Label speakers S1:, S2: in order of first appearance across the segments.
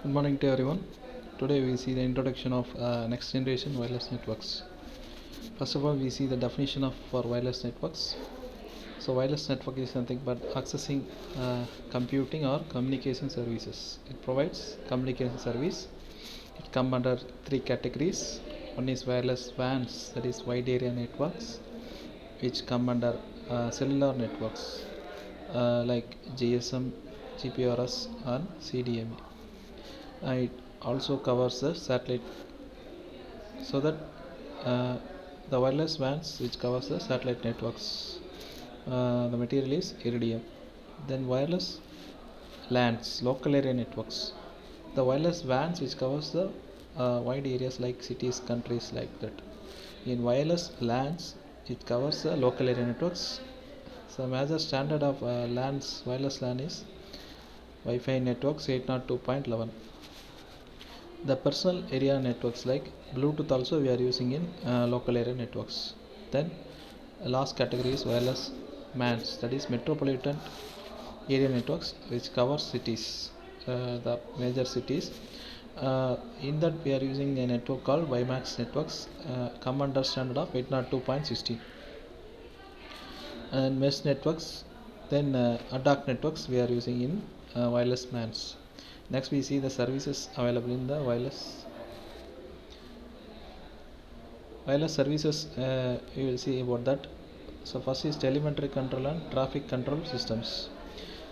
S1: Good morning to everyone. Today we see the introduction of next generation wireless networks. First of all, we see the definition of for wireless networks. So wireless network is nothing but accessing computing or communication services. It provides communication service. It comes under three categories. One is wireless WANs, that is wide area networks, which come under cellular networks like GSM, GPRS, and CDMA. It also covers the satellite, so that uh, the wireless WANs which covers the satellite networks, the material is iridium. Then wireless LANs, local area networks, the wireless WANs which covers the wide areas like cities, countries, like that. In wireless LANs, it covers the local area networks. So major standard of LANs, wireless LAN is Wi-Fi networks 802.11. The personal area networks like Bluetooth also we are using in local area networks. Then last category is wireless MANs, that is metropolitan area networks, which covers cities, the major cities. In that we are using a network called WiMAX networks, come under standard of 802.16. And mesh networks, then ad hoc networks we are using in wireless MANs. Next we see the services available in the wireless services. You will see about that. So first is telemetry control and traffic control systems.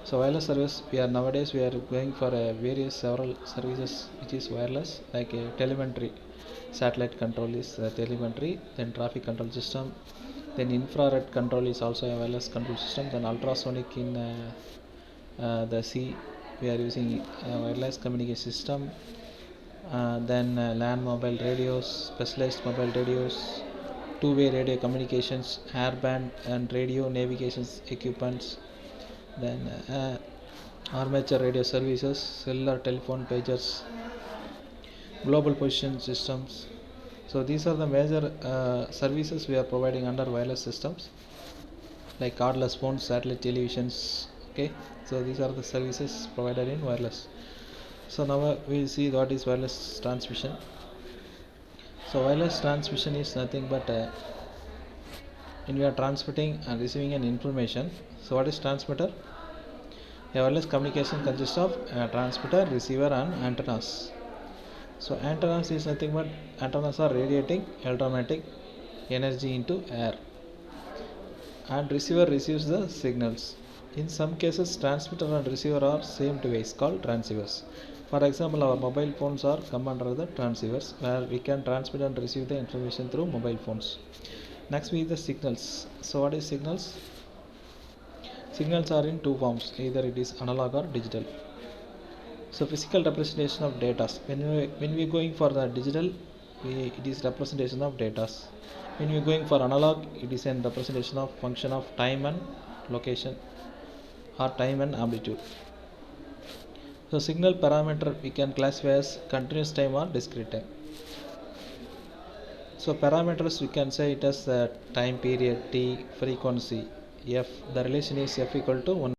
S1: So wireless service, nowadays we are going for various several services which is wireless, like telemetry, satellite control is telemetry, then traffic control system, then infrared control is also a wireless control system, then ultrasonic in the sea we are using wireless communication system, then LAN mobile radios, specialized mobile radios, two-way radio communications, airband and radio navigations equipments, then armature radio services, cellular telephone pagers, global position systems. So these are the major services we are providing under wireless systems, like cordless phones, satellite televisions. Okay, so these are the services provided in wireless. So now we will see what is wireless transmission. So wireless transmission is nothing but when we are transmitting and receiving an information. So what is transmitter? A wireless communication consists of a transmitter, receiver, and antennas. So antennas is nothing but antennas are radiating electromagnetic energy into air, and receiver receives the signals. In some cases, transmitter and receiver are same device called transceivers. For example, our mobile phones are come under the transceivers, where we can transmit and receive the information through mobile phones. Next we the signals. So what is signals? Signals are in two forms, either it is analog or digital. So physical representation of data. When we going for the digital, it is representation of data. When we going for analog, it is a representation of function of time and location, or time and amplitude. So signal parameter we can classify as continuous time or discrete time. So parameters we can say it as the time period, t, frequency, f. The relation is f equal to 1